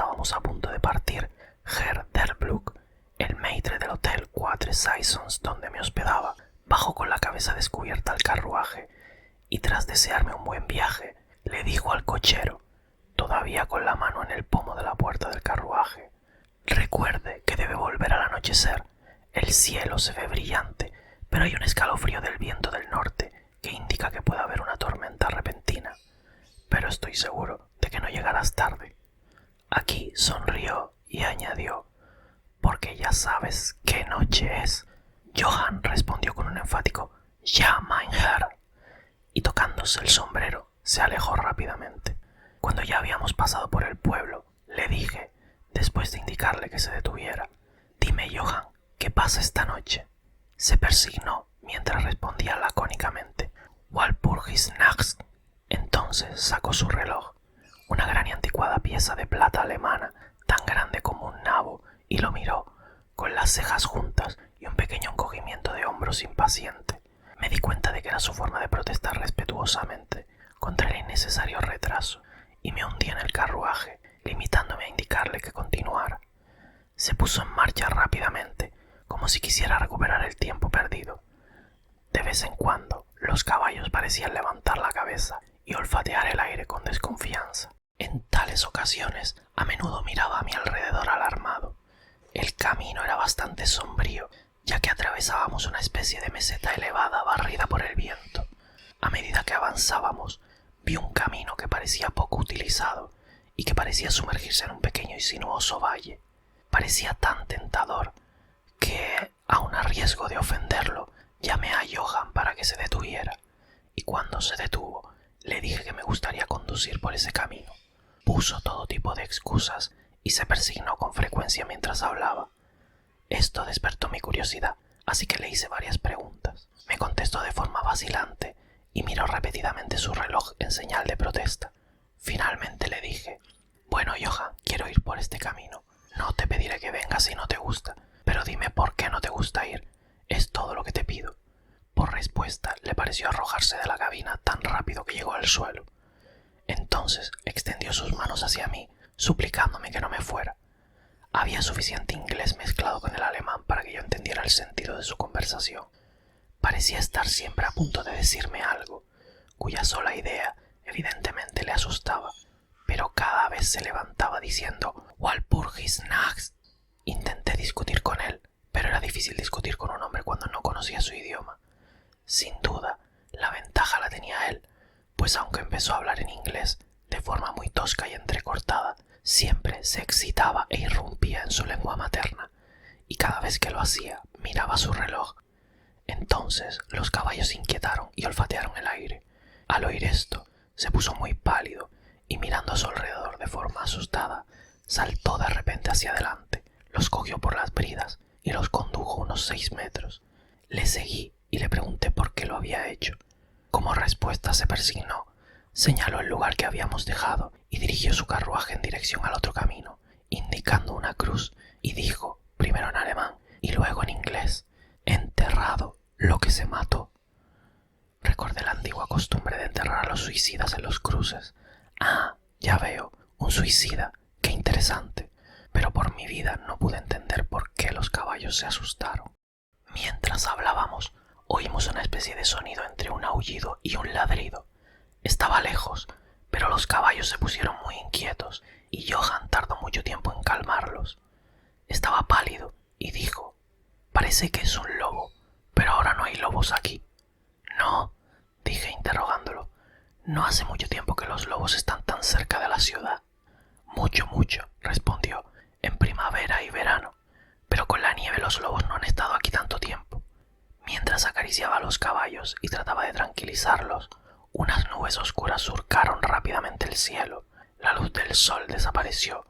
estábamos a punto de partir, Herr Delbrück, el maître del hotel Quatre Saisons donde me hospedaba, bajó con la cabeza descubierta al carruaje y tras desearme un buen viaje, le dijo al cochero, todavía con la mano en el pomo de la puerta del carruaje: «Recuerde que debe volver al anochecer. El cielo se ve brillante, pero hay un escalofrío del viento del norte que indica que puede haber una tormenta repentina. Pero estoy seguro de que no llegarás tarde». Aquí sonrió y añadió: «Porque ya sabes qué noche es». Johann respondió con un enfático «Ja, mein Herr», y tocándose el sombrero se alejó rápidamente. Cuando ya habíamos pasado por el pueblo, le dije, después de indicarle que se detuviera: «Dime, Johann, ¿qué pasa esta noche?». Se persignó mientras respondía lacónicamente: «Walpurgisnacht». Entonces sacó su reloj, una gran y anticuada pieza de plata alemana, tan grande como un nabo, y lo miró, con las cejas juntas y un pequeño encogimiento de hombros impaciente. Me di cuenta de que era su forma de protestar respetuosamente contra el innecesario retraso, y me hundí en el carruaje, limitándome a indicarle que continuara. Se puso en marcha rápidamente, como si quisiera recuperar el tiempo perdido. De vez en cuando, los caballos parecían levantar la cabeza y olfatear el aire con desconfianza. En tales ocasiones, a menudo miraba a mi alrededor alarmado. El camino era bastante sombrío, ya que atravesábamos una especie de meseta elevada barrida por el viento. A medida que avanzábamos, vi un camino que parecía poco utilizado y que parecía sumergirse en un pequeño y sinuoso valle. Parecía tan tentador que, aun a riesgo de ofenderlo, llamé a Johann para que se detuviera, y cuando se detuvo, le dije que me gustaría conducir por ese camino. Puso todo tipo de excusas y se persignó con frecuencia mientras hablaba. Esto despertó mi curiosidad, así que le hice varias preguntas. Me contestó de forma vacilante y miró repetidamente su reloj en señal de protesta. Finalmente le dije: «Bueno, Johann, quiero ir por este camino. No te pediré que vengas si no te gusta, pero dime por qué no te gusta ir. Es todo lo que te pido». Por respuesta, le pareció arrojarse de la cabina tan rápido que llegó al suelo. Entonces extendió sus manos hacia mí, suplicándome que no me fuera. Había suficiente inglés mezclado con el alemán para que yo entendiera el sentido de su conversación. Parecía estar siempre a punto de decirme algo, cuya sola idea evidentemente le asustaba, pero cada vez se levantaba diciendo «Walpurgisnacht». Intenté discutir con él, pero era difícil discutir con un hombre cuando no conocía su idioma. Sin duda, la ventaja la tenía él, pues aunque empezó a hablar en inglés de forma muy tosca y entrecortada, siempre se excitaba e irrumpía en su lengua materna, y cada vez que lo hacía miraba su reloj. Entonces los caballos se inquietaron y olfatearon el aire. Al oír esto, se puso muy pálido y mirando a su alrededor de forma asustada, saltó de repente hacia adelante, los cogió por las bridas y los condujo unos 6 metros. Le seguí y le pregunté por qué lo había hecho. Como respuesta se persignó, señaló el lugar que habíamos dejado y dirigió su carruaje en dirección al otro camino, indicando una cruz, y dijo, primero en alemán y luego en inglés: «Enterrado lo que se mató». Recordé la antigua costumbre de enterrar a los suicidas en los cruces. «Ah, ya veo, un suicida, qué interesante». Pero por mi vida no pude entender por qué los caballos se asustaron. Mientras hablábamos, oímos una especie de sonido entre un aullido y un ladrido. Estaba lejos, pero los caballos se pusieron muy inquietos y Johann tardó mucho tiempo en calmarlos. Estaba pálido y dijo: «Parece que es un lobo, pero ahora no hay lobos aquí». «No», dije interrogándolo, «no hace mucho tiempo que los lobos están tan cerca de la ciudad». Mucho», respondió, «en primavera y verano, pero con la nieve los lobos no han estado aquí tanto tiempo». Mientras acariciaba a los caballos y trataba de tranquilizarlos, unas nubes oscuras surcaron rápidamente el cielo, la luz del sol desapareció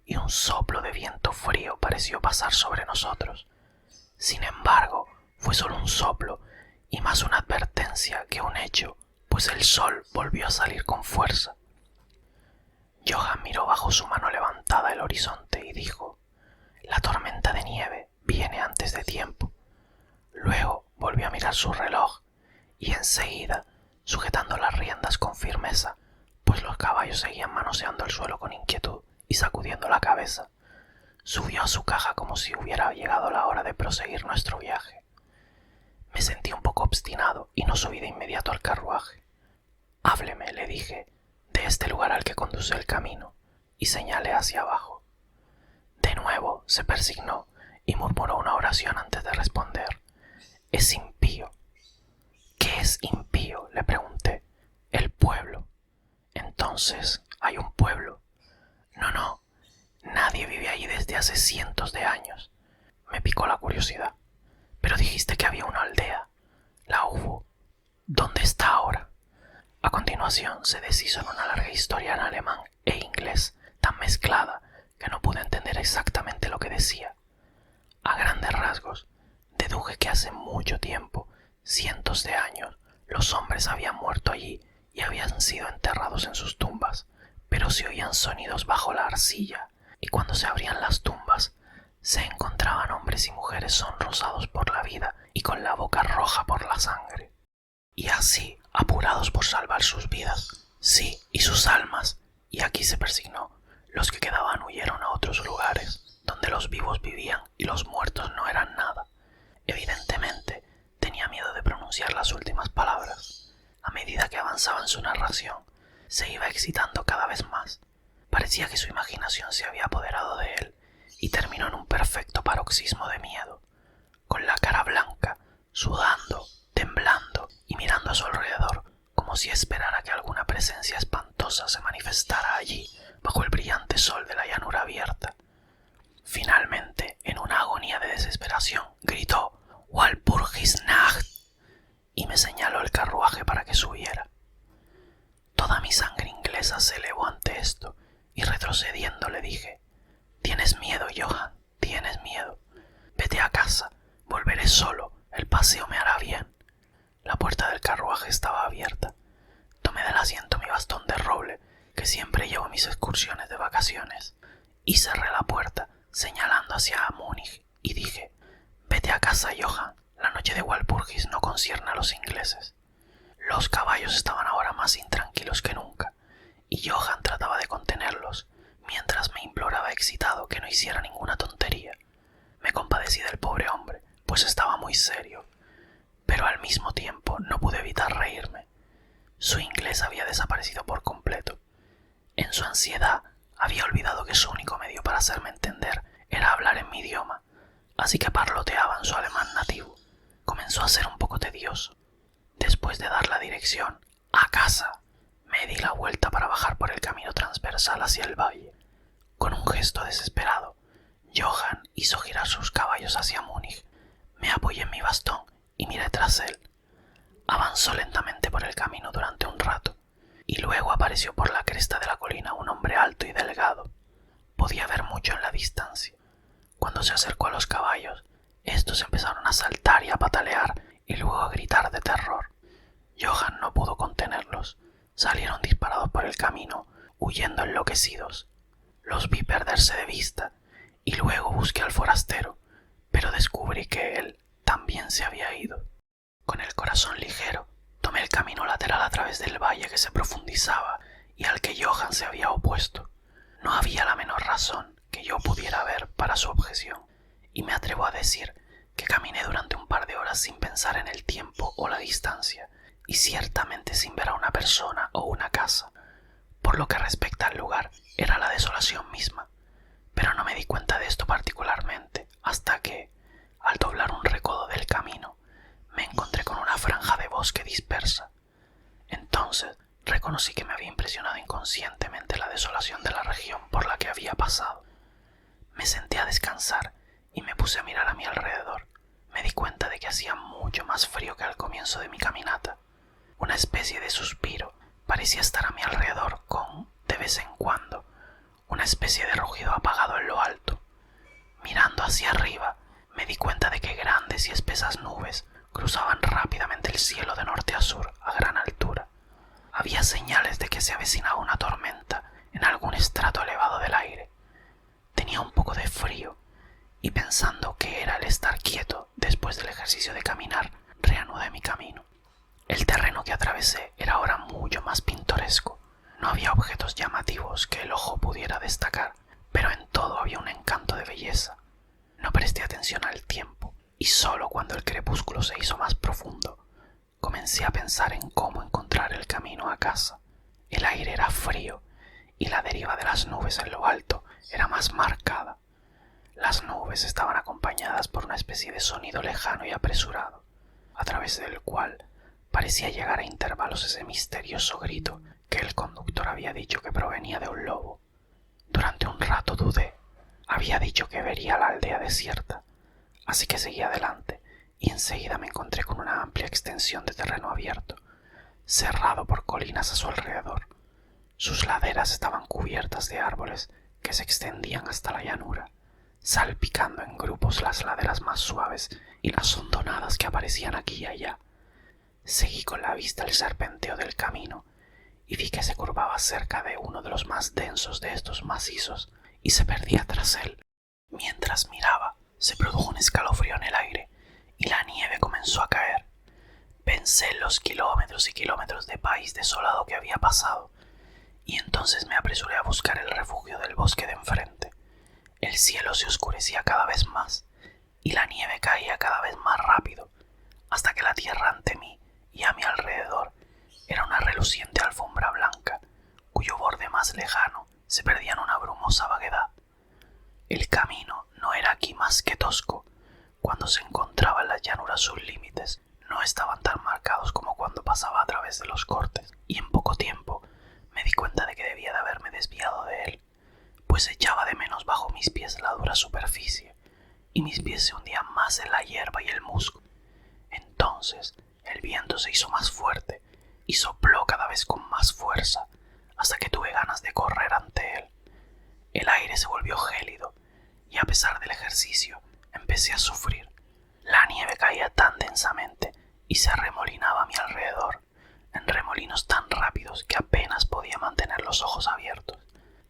y un soplo de viento frío pareció pasar sobre nosotros. Sin embargo, fue solo un soplo y más una advertencia que un hecho, pues el sol volvió a salir con fuerza. Johann miró bajo su mano levantada el horizonte y dijo: «La tormenta de nieve viene antes de tiempo». Luego volvió a mirar su reloj y enseguida, sujetando las riendas con firmeza, pues los caballos seguían manoseando el suelo con inquietud y sacudiendo la cabeza. Subió a su caja como si hubiera llegado la hora de proseguir nuestro viaje. Me sentí un poco obstinado y no subí de inmediato al carruaje. Hábleme, le dije, de este lugar al que conduce el camino, y señalé hacia abajo. De nuevo se persignó y murmuró una oración antes de responder. Es impío. ¿Qué es impío?, le pregunté. El pueblo. Entonces, ¿hay un pueblo? No, nadie vive allí desde hace cientos de años. Me picó la curiosidad. Pero dijiste que había una aldea. La hubo. ¿Dónde está ahora? A continuación se deshizo en una larga historia en alemán e inglés, tan mezclada que no pude entender exactamente lo que decía. A grandes rasgos, deduje que hace mucho tiempo, cientos de años, los hombres habían muerto allí y habían sido enterrados en sus tumbas, pero se oían sonidos bajo la arcilla, y cuando se abrían las tumbas, se encontraban hombres y mujeres sonrosados por la vida y con la boca roja por la sangre. Y así, apurados por salvar sus vidas, sí, y sus almas, y aquí se persignó, los que quedaban huyeron a otros lugares, donde los vivos vivían y los muertos no eran nada. Evidentemente, tenía miedo de pronunciar las últimas palabras. A medida que avanzaba en su narración, se iba excitando cada vez más. Parecía que su imaginación se había apoderado de él, y terminó en un perfecto paroxismo de miedo. Con la cara blanca, sudando, temblando y mirando a su alrededor, como si esperara que alguna presencia espantosa se manifestara allí, bajo el brillante sol de la llanura abierta. Finalmente, en una agonía de desesperación, gritó «Walpurgisnacht» y me señaló el carruaje para que subiera. Toda mi sangre inglesa se elevó ante esto, y retrocediendo le dije «Tienes miedo, Johann, tienes miedo. Vete a casa, volveré solo, el paseo me hará bien». La puerta del carruaje estaba abierta. Tomé del asiento mi bastón de roble, que siempre llevo en mis excursiones de vacaciones, y cerré la puerta, señalando hacia Múnich, y dije «Vete a casa, Johann, la noche de Walpurgis no concierne a los ingleses». Los caballos estaban ahora más intranquilos que nunca, y Johann trataba de contenerlos, mientras me imploraba excitado que no hiciera ninguna tontería. Me compadecí del pobre hombre, pues estaba muy serio, pero al mismo tiempo no pude evitar reírme. Su inglés había desaparecido por completo. En su ansiedad había olvidado que su único medio para hacerme entender era hablar en mi idioma, así que parloteaba en su alemán nativo. Comenzó a ser un poco tedioso. Después de dar la dirección «a casa», me di la vuelta para bajar por el camino transversal hacia el valle. Con un gesto desesperado, Johann hizo girar sus caballos hacia Múnich. Me apoyé en mi bastón y miré tras él. Avanzó lentamente por el camino durante un rato, y luego apareció por la cresta de la colina un hombre alto y delgado. Podía ver mucho en la distancia. Cuando se acercó a los caballos, estos empezaron a saltar y a patalear y luego a gritar de terror. Johann no pudo contenerlos. Salieron disparados por el camino, huyendo enloquecidos. Los vi perderse de vista, y luego busqué al forastero, pero descubrí que él también se había ido. Con el corazón ligero, tomé el camino lateral a través del valle que se profundizaba y al que Johann se había opuesto. No había la menor razón que yo pudiera ver para su objeción, y me atrevo a decir que caminé durante un par de horas sin pensar en el tiempo o la distancia, y ciertamente sin ver a una persona o una casa. Por lo que respecta al lugar, era la desolación misma, pero no me di cuenta de esto particularmente hasta que, al doblar un recodo del camino, me encontré con una franja de bosque dispersa. Entonces reconocí que me había impresionado inconscientemente la desolación de la región por la que había pasado. Me senté a descansar y me puse a mirar a mi alrededor. Me di cuenta de que hacía mucho más frío que al comienzo de mi caminata. Una especie de suspiro parecía estar a mi alrededor con, de vez en cuando, una especie de rugido apagado en lo alto. Mirando hacia arriba, me di cuenta de que grandes y espesas nubes cruzaban rápidamente el cielo de norte a sur a gran altura. Había señales de que se avecinaba una tormenta en algún estrato elevado del aire. Tenía un poco de frío, y pensando que era el estar quieto después del ejercicio de caminar, reanudé mi camino. El terreno que atravesé era ahora mucho más pintoresco. No había objetos llamativos que el ojo pudiera destacar, pero en todo había un encanto de belleza. No presté atención al tiempo, y solo cuando el crepúsculo se hizo más profundo, comencé a pensar en cómo encontrar el camino a casa. El aire era frío, y la deriva de las nubes en lo alto era más marcada. Las nubes estaban acompañadas por una especie de sonido lejano y apresurado, a través del cual parecía llegar a intervalos ese misterioso grito que el conductor había dicho que provenía de un lobo. Durante un rato dudé. Había dicho que vería la aldea desierta, así que seguí adelante y enseguida me encontré con una amplia extensión de terreno abierto, cerrado por colinas a su alrededor. Sus laderas estaban cubiertas de árboles que se extendían hasta la llanura, salpicando en grupos las laderas más suaves y las hondonadas que aparecían aquí y allá. Seguí con la vista el serpenteo del camino y vi que se curvaba cerca de uno de los más densos de estos macizos y se perdía tras él. Mientras miraba, se produjo un escalofrío en el aire y la nieve comenzó a caer. Pensé en los kilómetros y kilómetros de país desolado que había pasado y entonces me apresuré a buscar el refugio del bosque de enfrente. El cielo se oscurecía cada vez más y la nieve caía cada vez más rápido, hasta que la tierra ante mí y a mi alrededor era una reluciente alfombra blanca, cuyo borde más lejano se perdía en una brumosa vaguedad. El camino no era aquí más que tosco. Cuando se encontraba en las llanuras sus límites no estaban tan marcados como cuando pasaba a través de los cortes, y en poco tiempo me di cuenta de que debía de haberme desviado de él, pues echaba de menos bajo mis pies la dura superficie, y mis pies se hundían más en la hierba y el musgo. Entonces el viento se hizo más fuerte y sopló cada vez con más fuerza, hasta que tuve ganas de correr ante él. El aire se volvió gélido, y a pesar del ejercicio, empecé a sufrir. La nieve caía tan densamente y se arremolinaba a mi alrededor, en remolinos tan rápidos que apenas podía mantener los ojos abiertos.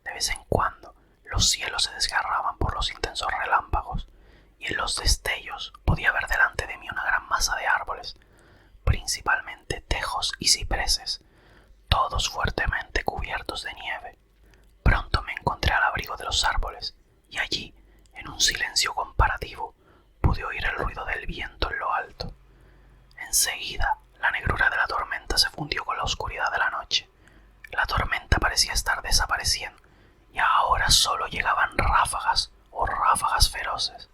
De vez en cuando, los cielos se desgarraban por los intensos relámpagos, y en los destellos podía ver delante de mí una gran masa de árboles, principalmente tejos y cipreses, todos fuertemente cubiertos de nieve. Pronto me encontré al abrigo de los árboles, y allí, en un silencio comparativo, pude oír el ruido del viento en lo alto. Enseguida, la negrura de la tormenta se fundió con la oscuridad de la noche. La tormenta parecía estar desapareciendo, y ahora solo llegaban ráfagas o ráfagas feroces.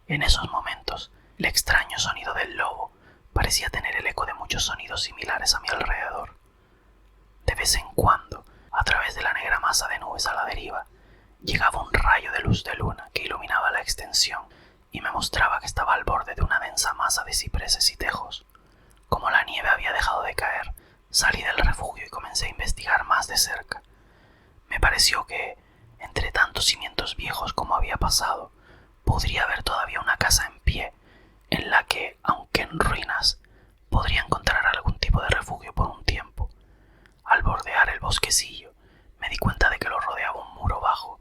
En esos momentos, el extraño sonido del lobo parecía tener el eco de muchos sonidos similares a mi alrededor. De vez en cuando, a través de la negra masa de nubes a la deriva, llegaba un rayo de luz de luna que iluminaba la extensión y me mostraba que estaba al borde de una densa masa de cipreses y tejos. Como la nieve había dejado de caer, salí del refugio y comencé a investigar más de cerca. Me pareció que, entre tantos cimientos viejos como había pasado, podría haber todavía una casa en pie, en la que, aunque en ruinas, podría encontrar algún tipo de refugio por un tiempo. Al bordear el bosquecillo, me di cuenta de que lo rodeaba un muro bajo,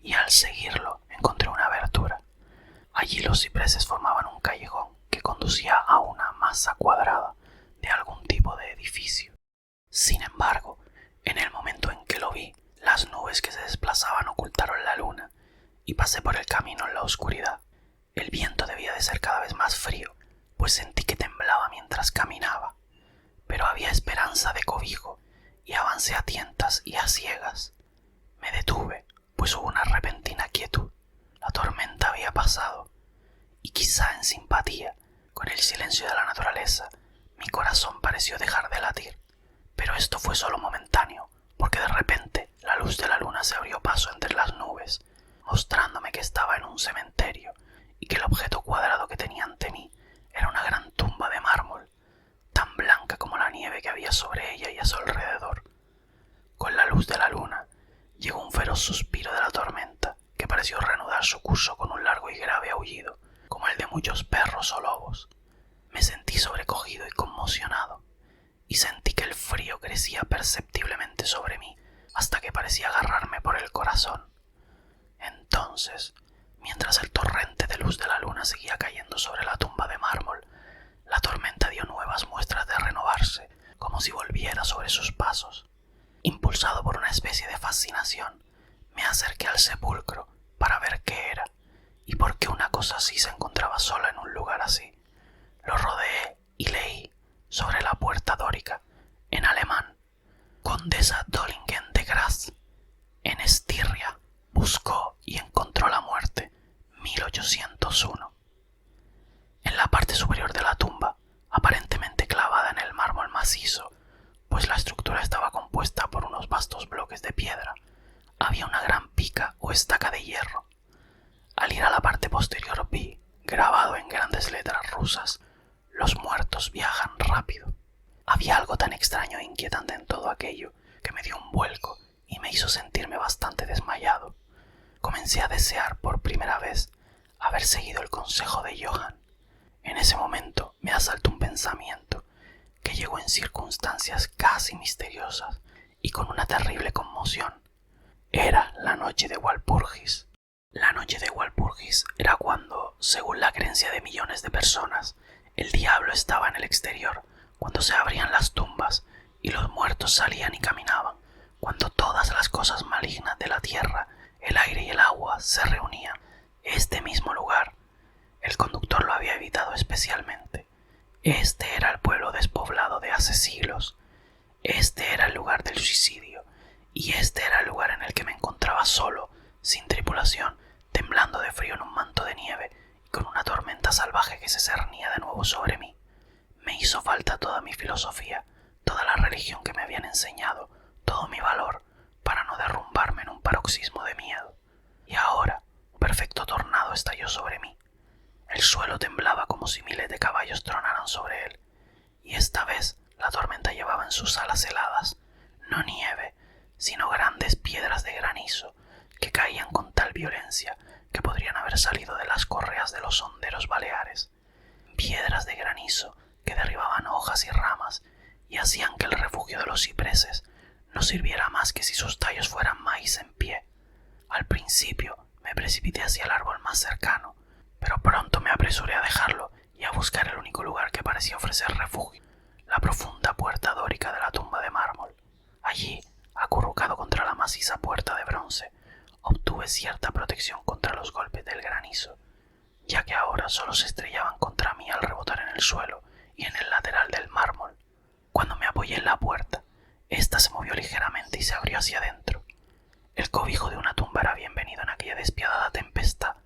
y al seguirlo encontré una abertura. Allí los cipreses formaban un callejón que conducía a una masa cuadrada de algún tipo de edificio. Sin embargo, en el momento en que lo vi, las nubes que se desplazaban ocultaron la luna, y pasé por el camino en la oscuridad. El viento debía de ser cada vez más frío, pues sentí que temblaba mientras caminaba. Pero había esperanza de cobijo, y avancé a tientas y a ciegas. Me detuve, pues hubo una repentina quietud. La tormenta había pasado, y quizá en simpatía con el silencio de la naturaleza, mi corazón pareció dejar de latir. Pero esto fue solo momentáneo, porque de repente la luz de la luna se abrió paso entre las nubes, mostrándome que estaba en un cementerio y que el objeto cuadrado que tenía ante mí era una gran tumba de mármol, tan blanca como la nieve que había sobre ella y a su alrededor. Con la luz de la luna llegó un feroz suspiro de la tormenta que pareció reanudar su curso con un largo y grave aullido, como el de muchos perros o lobos. Me sentí sobrecogido y conmocionado, y sentí que el frío crecía perceptiblemente sobre mí hasta que parecía agarrarme por el corazón. Entonces, mientras el torrente de luz de la luna seguía cayendo sobre la tumba de mármol, la tormenta dio nuevas muestras de renovarse, como si volviera sobre sus pasos. Impulsado por una especie de fascinación, Me acerqué al sepulcro para ver qué era y por qué una cosa así se encontraba sola en un lugar así. Lo rodeé y leí sobre la puerta dórica, en alemán: Condesa Dollingen de Graz, en Estirria, buscó y encontró la muerte, 1801. En la parte superior de la tumba, aparentemente clavada en el mármol macizo, pues la estructura estaba compuesta por unos vastos bloques de piedra, había una gran pica o estaca de hierro. Al ir a la parte posterior vi, grabado en grandes letras rusas: los muertos viajan rápido. Había algo tan extraño e inquietante en todo aquello que me dio un vuelco y me hizo sentirme bastante desmayado. Comencé a desear por primera vez haber seguido el consejo de Johann. En ese momento me asaltó un pensamiento que llegó en circunstancias casi misteriosas y con una terrible conmoción. Era la noche de Walpurgis. La noche de Walpurgis era cuando, según la creencia de millones de personas, el diablo estaba en el exterior, cuando se abrían las tumbas y los muertos salían y caminaban, cuando todas las cosas malignas de la tierra, el aire y el agua se reunían. Este mismo lugar, el conductor lo había evitado especialmente. Este era el pueblo despoblado de hace siglos. Este era el lugar del suicidio, y este era el lugar en el que me encontraba solo, sin tripulación, temblando de frío en un manto de nieve y con una tormenta salvaje que se cernía de nuevo sobre mí. Me hizo falta toda mi filosofía, toda la religión que me habían enseñado, todo mi valor, para no derrumbarme en un paroxismo de miedo. Y ahora, un perfecto tornado estalló sobre mí. El suelo temblaba como si miles de caballos tronaran sobre él, y esta vez la tormenta llevaba en sus alas heladas, no nieve, sino grandes piedras de granizo, que caían con tal violencia que podrían haber salido de las correas de los honderos baleares. Piedras de granizo que derribaban hojas y ramas y hacían que el refugio de los cipreses no sirviera más que si sus tallos fueran maíz en pie. Al principio me precipité hacia el árbol más cercano, pero pronto me apresuré a dejarlo y a buscar el único lugar que parecía ofrecer refugio, la profunda puerta dórica de la tumba de mármol. Allí, acurrucado contra la maciza puerta de bronce, obtuve cierta protección contra los golpes del granizo, ya que ahora solo se estrellaban contra mí al rebotar en el suelo y en el lateral del mármol. Cuando me apoyé en la puerta, ésta se movió ligeramente y se abrió hacia adentro. El cobijo de una tumba era bienvenido en aquella despiadada tempestad,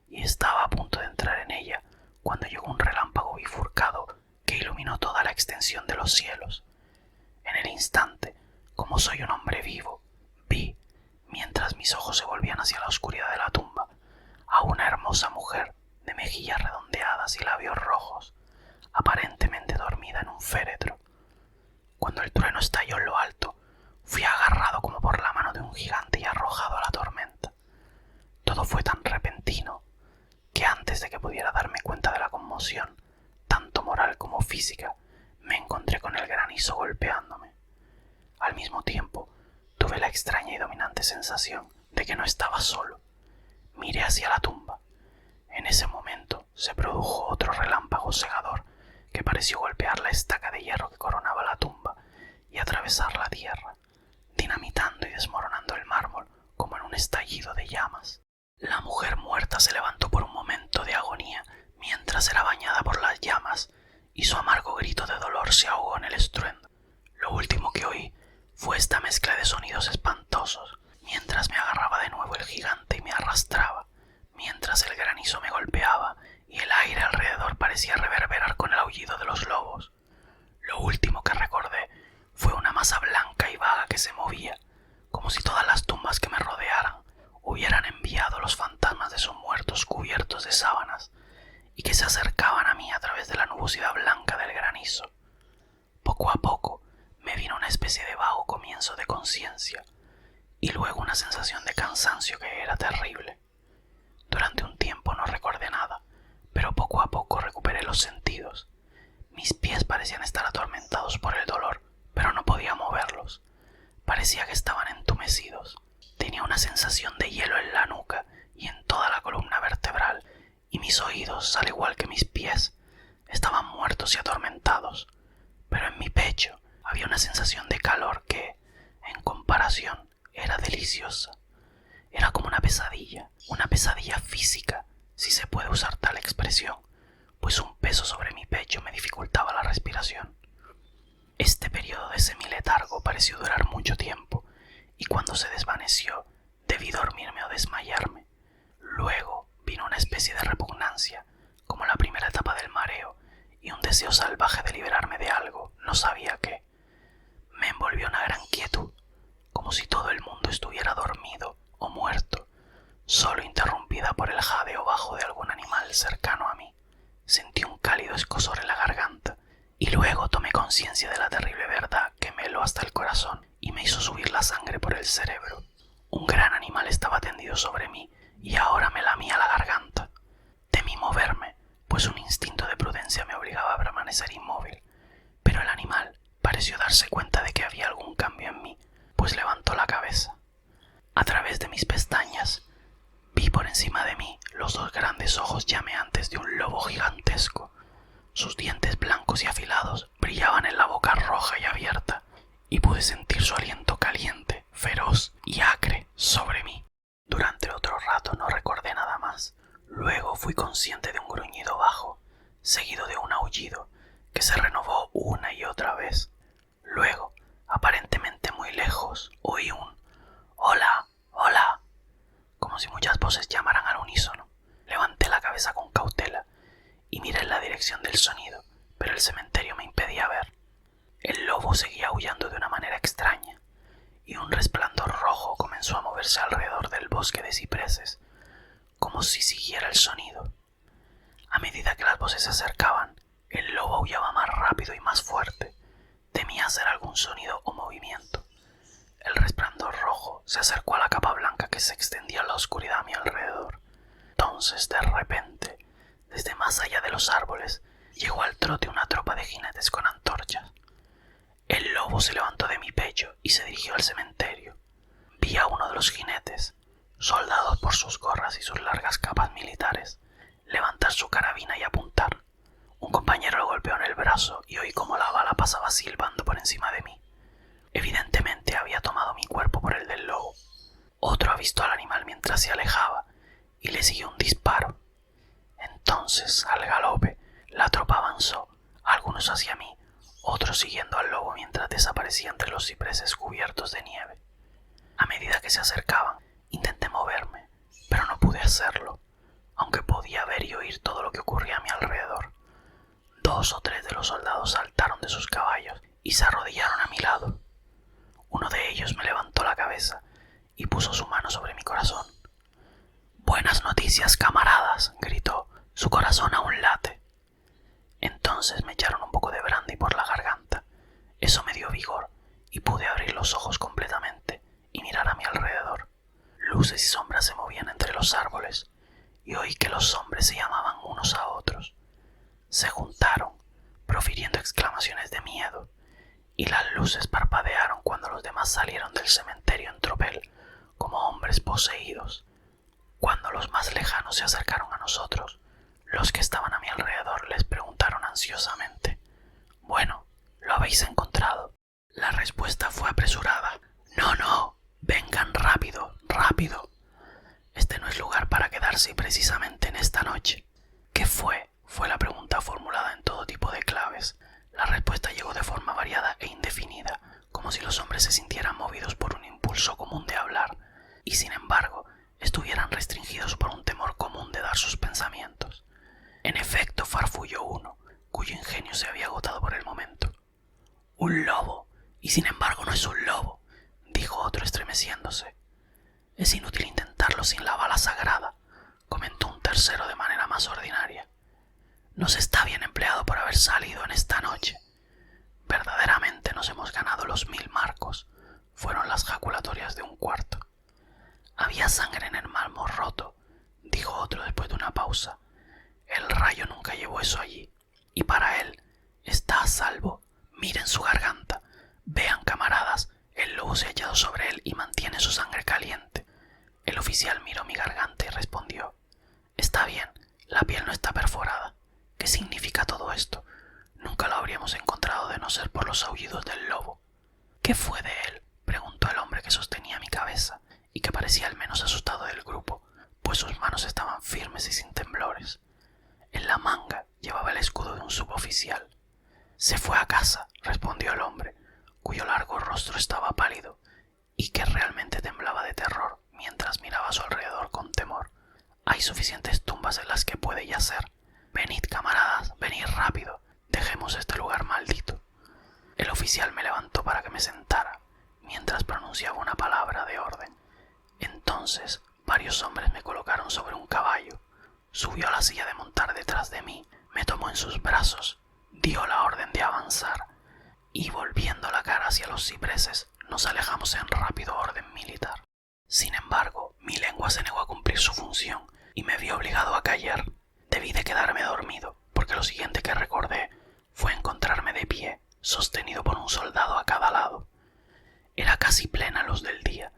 y estaba a punto de entrar en ella cuando llegó un relámpago bifurcado que iluminó toda la extensión de los cielos. En el instante, como soy un hombre vivo, vi, mientras mis ojos se volvían hacia la oscuridad de la tumba, a una hermosa mujer de mejillas redondeadas y labios rojos, aparentemente dormida en un féretro. Cuando el trueno estalló en lo alto, fui agarrado como por la mano de un gigante y arrojado a la tormenta. Todo fue tan repentino que antes de que pudiera darme cuenta de la conmoción, tanto moral como física, me encontré con el granizo golpeándome. Al mismo tiempo, tuve la extraña y dominante sensación de que no estaba solo. Miré hacia la tumba. En ese momento se produjo otro relámpago cegador que pareció golpear la estaca de hierro que coronaba la tumba y atravesar la tierra, dinamitando y desmoronando el mármol como en un estallido de llamas. La mujer muerta se levantó por un momento de agonía mientras era bañada por las llamas, y su amargo grito de dolor se ahogó en el estruendo. Lo último que oí fue esta mezcla de sonidos espantosos, mientras me agarraba de nuevo el gigante y me arrastraba, mientras el granizo me golpeaba y el aire alrededor parecía reverberar con el aullido de los lobos. Lo último que recordé fue una masa blanca y vaga que se movía, como si todas las tumbas que me rodearan hubieran enviado los fantasmas de sus muertos cubiertos de sábanas y que se acercaban a mí a través de la nubosidad blanca del granizo. Poco a poco me vino una especie de vago comienzo de conciencia y luego una sensación de cansancio que era terrible. Durante un tiempo no recordé nada, pero poco a poco recuperé los sentidos. Mis pies parecían estar atormentados por el dolor, pero no podía moverlos. Parecía que estaban entumecidos. Tenía una sensación de hielo en la nuca y en toda la columna vertebral, y mis oídos, al igual que mis pies, estaban muertos y atormentados. Pero en mi pecho había una sensación de calor que, en comparación, era deliciosa. una pesadilla física, si se puede usar tal expresión, pues un peso sobre mi pecho me dificultaba la respiración. Este periodo de semiletargo pareció durar mucho tiempo, y cuando se desvaneció, debí dormirme o desmayarme. Luego vino una especie de repugnancia, como la primera etapa del mareo, y un deseo salvaje de liberarme de algo, no sabía qué. Me envolvió una gran quietud, como si todo el mundo estuviera dormido o muerto, solo interrumpida por el jadeo bajo de algún animal cercano a mí. Sentí un cálido escozor en la garganta, y luego tomé conciencia de la terrible verdad que me heló hasta el corazón y me hizo subir la sangre por el cerebro. Un gran animal estaba tendido sobre mí y ahora me lamía la garganta. Temí moverme, pues un instinto de prudencia me obligaba a permanecer inmóvil, pero el animal pareció darse cuenta de que había algún cambio en mí, pues levantó la cabeza. A través de mis pestañas vi por encima de mí los dos grandes ojos llameantes de un lobo gigantesco. Sus dientes blancos y afilados brillaban en la boca roja y abierta, y pude sentir su aliento caliente, feroz y acre sobre mí. Durante otro rato no recordé nada más. Luego fui consciente de un gruñido bajo, seguido de un aullido, que se renovó una y otra vez. Luego, aparentemente muy lejos, oí un «Hola, hola», como si muchas voces llamaran al unísono. Levanté la cabeza con cautela y miré en la dirección del sonido, pero el cementerio me impedía ver. El lobo seguía aullando de una manera extraña, y un resplandor rojo comenzó a moverse alrededor del bosque de cipreses, como si siguiera el sonido. A medida que las voces se acercaban, el lobo aullaba más rápido y más fuerte. Temía hacer algún sonido o movimiento. El resplandor rojo se acercó a la capa blanca que se extendía en la oscuridad a mi alrededor. Entonces, de repente, desde más allá de los árboles, llegó al trote una tropa de jinetes con antorchas. El lobo se levantó de mi pecho y se dirigió al cementerio. Vi a uno de los jinetes, soldado por sus gorras y sus largas capas militares, levantar su carabina y apuntar. Un compañero lo golpeó en el brazo y oí cómo la bala pasaba silbando por encima de mí. Evidentemente había tomado mi cuerpo por el del lobo. Otro avistó al animal mientras se alejaba y le siguió un disparo. Entonces, al galope, la tropa avanzó, algunos hacia mí, otros siguiendo al lobo mientras desaparecía entre los cipreses cubiertos de nieve. A medida que se acercaban, intenté moverme, pero no pude hacerlo, aunque podía ver y oír todo lo que ocurría a mi alrededor. 2 o 3 de los soldados saltaron de sus caballos y se arrodillaron a mi lado. Uno de ellos me levantó la cabeza y puso su mano sobre mi corazón. «Buenas noticias, camaradas», gritó. «Su corazón aún late». Entonces me echaron un poco de brandy por la garganta. Eso me dio vigor y pude abrir los ojos completamente y mirar a mi alrededor. Luces y sombras se movían entre los árboles y oí que los hombres se llamaban unos a otros. Se juntaron, profiriendo exclamaciones de miedo, y las luces parpadearon cuando los demás salieron del cementerio en tropel, como hombres poseídos. Cuando los más lejanos se acercaron a nosotros, los que estaban a mi alrededor les preguntaron ansiosamente: «Bueno, ¿lo habéis encontrado?». La respuesta fue apresurada: «No, no, vengan rápido, rápido. Este no es lugar para quedarse precisamente en esta noche». «¿Qué fue?», fue la pregunta formulada en todo tipo de claves. La respuesta llegó de forma variada e indefinida, como si los hombres se sintieran movidos por un impulso común de hablar, y sin embargo estuvieran restringidos por un temor común de dar sus pensamientos. En efecto, farfulló uno, cuyo ingenio se había agotado por el momento. «Un lobo, y sin embargo no es un lobo», dijo otro estremeciéndose. «Es inútil intentarlo sin la bala sagrada», comentó un tercero de manera más ordinaria. «Nos está bien empleado por haber salido en esta noche. Verdaderamente nos hemos ganado los 1000 marcos», fueron las jaculatorias de un cuarto. «Había sangre en el mármol roto», dijo otro después de una pausa. «El rayo nunca llevó eso allí, y para él está a salvo. Miren su garganta. Vean, camaradas, el lobo se ha echado sobre él y mantiene su sangre caliente». El oficial miró mi garganta y respondió: «Está bien, la piel no está perforada. ¿Qué significa todo esto? Nunca lo habríamos encontrado de no ser por los aullidos del lobo». «¿Qué fue de él?», preguntó el hombre que sostenía mi cabeza y que parecía parecía el menos asustado del grupo, pues sus manos estaban firmes y sin temblores. En la manga llevaba el escudo de un suboficial. «Se fue a casa», respondió el hombre, cuyo largo rostro estaba pálido y que realmente temblaba de terror mientras miraba a su alrededor con temor. «Hay suficientes tumbas en las que puede yacer. Venid, camaradas, venid rápido, dejemos este lugar maldito». El oficial me levantó para que me sentara, mientras pronunciaba una palabra de orden. Entonces varios hombres me colocaron sobre un caballo. Subió a la silla de montar detrás de mí, me tomó en sus brazos, dio la orden de avanzar, y volviendo la cara hacia los cipreses, nos alejamos en rápido orden militar. Sin embargo, mi lengua se negó a cumplir su función y me vi obligado a callar. Debí de quedarme dormido, porque lo siguiente que recordé fue encontrarme de pie, sostenido por un soldado a cada lado. Era casi plena luz del día,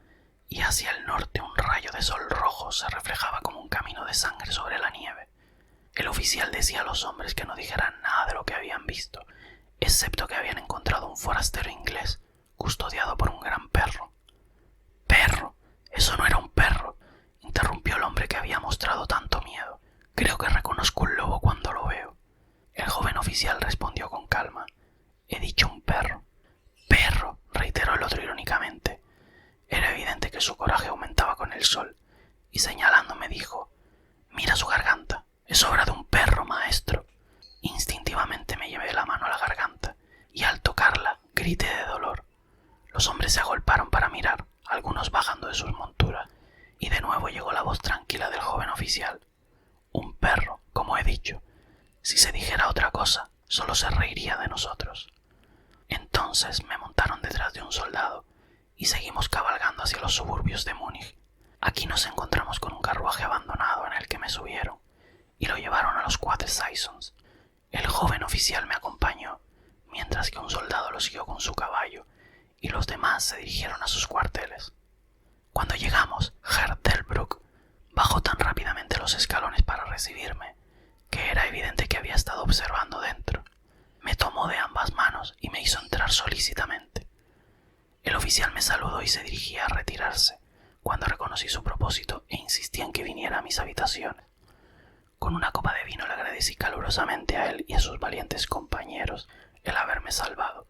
y hacia el norte un rayo de sol rojo se reflejaba como un camino de sangre sobre la nieve. El oficial decía a los hombres que no dijeran nada de lo que habían visto, excepto que habían encontrado un forastero inglés, custodiado por un gran perro. «¡Perro! Eso no era un perro», interrumpió el hombre que había mostrado tanto miedo. «Creo que reconozco un lobo cuando lo veo». El joven oficial respondió con calma: «He dicho un perro». «¡Perro!», reiteró el otro irónicamente. Era evidente que su coraje aumentaba con el sol, y señalándome dijo: «Mira su garganta, es obra de un perro, maestro». Instintivamente me llevé la mano a la garganta, y al tocarla grité de dolor. Los hombres se agolparon para mirar, algunos bajando de sus monturas, y de nuevo llegó la voz tranquila del joven oficial: «Un perro, como he dicho. Si se dijera otra cosa, solo se reiría de nosotros». Entonces me montaron detrás de un soldado y seguimos cabalgando hacia los suburbios de Múnich. Aquí nos encontramos con un carruaje abandonado en el que me subieron y lo llevaron a los Quatre Saisons. El joven oficial me acompañó, mientras que un soldado lo siguió con su caballo y los demás se dirigieron a sus cuarteles. Cuando llegamos, Herr Delbrück bajó tan rápidamente los escalones para recibirme que era evidente que había estado observando dentro. Me tomó de ambas manos y me hizo entrar solícitamente. El oficial me saludó y se dirigía a retirarse, cuando reconocí su propósito e insistí en que viniera a mis habitaciones. Con una copa de vino le agradecí calurosamente a él y a sus valientes compañeros el haberme salvado.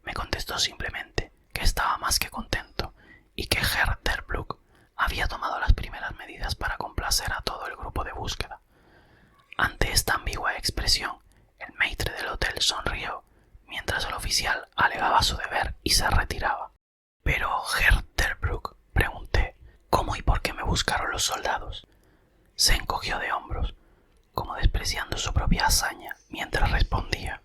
Me contestó simplemente que estaba más que contento y que Herr Delbrück había tomado las primeras medidas para complacer a todo el grupo de búsqueda. Ante esta ambigua expresión, el maître del hotel sonrió, mientras el oficial alegaba su deber y se retiraba. «Pero, Herr Delbrück», pregunté, «¿cómo y por qué me buscaron los soldados?». Se encogió de hombros, como despreciando su propia hazaña, mientras respondía: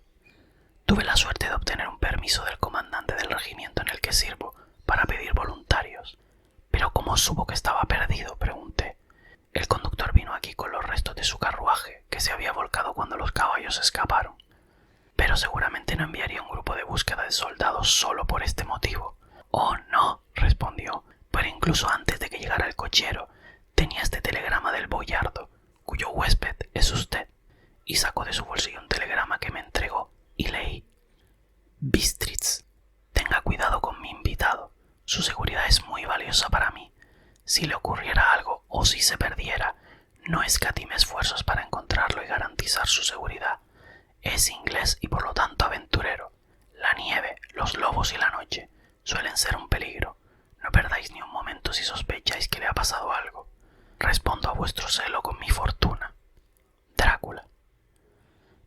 «Tuve la suerte de obtener un permiso del comandante del regimiento en el que sirvo para pedir voluntarios». «¿Pero cómo supo que estaba perdido?», pregunté. «El conductor vino aquí con los restos de su carruaje, que se había volcado cuando los caballos escaparon. Pero seguramente no enviaría un grupo de búsqueda de soldados solo por este motivo». «Oh, no», respondió, «pero incluso antes de que llegara el cochero, tenía este telegrama del boyardo, cuyo huésped es usted». Y sacó de su bolsillo un telegrama que me entregó, y leí: «Bistritz, tenga cuidado con mi invitado. Su seguridad es muy valiosa para mí. Si le ocurriera algo o si se perdiera, no escatime esfuerzos para encontrarlo y garantizar su seguridad. Es inglés y por lo tanto aventurero. La nieve, los lobos y la noche suelen ser un peligro. No perdáis ni un momento si sospecháis que le ha pasado algo. Respondo a vuestro celo con mi fortuna. Drácula».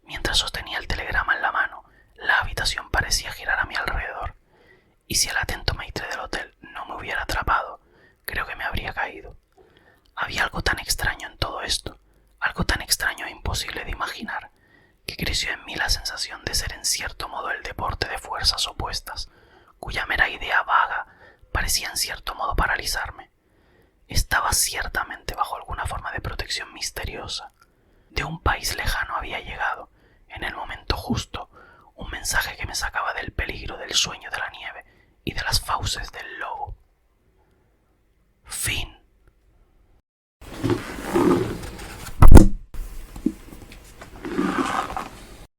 Mientras sostenía el telegrama en la mano, la habitación parecía girar a mi alrededor, y si el atento maître del hotel no me hubiera atrapado, creo que me habría caído. Había algo tan extraño en todo esto, algo tan extraño e imposible de imaginar, que creció en mí la sensación de ser en cierto modo el deporte de fuerzas opuestas, cuya mera idea vaga parecía en cierto modo paralizarme. Estaba ciertamente bajo alguna forma de protección misteriosa. De un país lejano había llegado, en el momento justo, un mensaje que me sacaba del peligro del sueño de la nieve y de las fauces del lobo. Fin.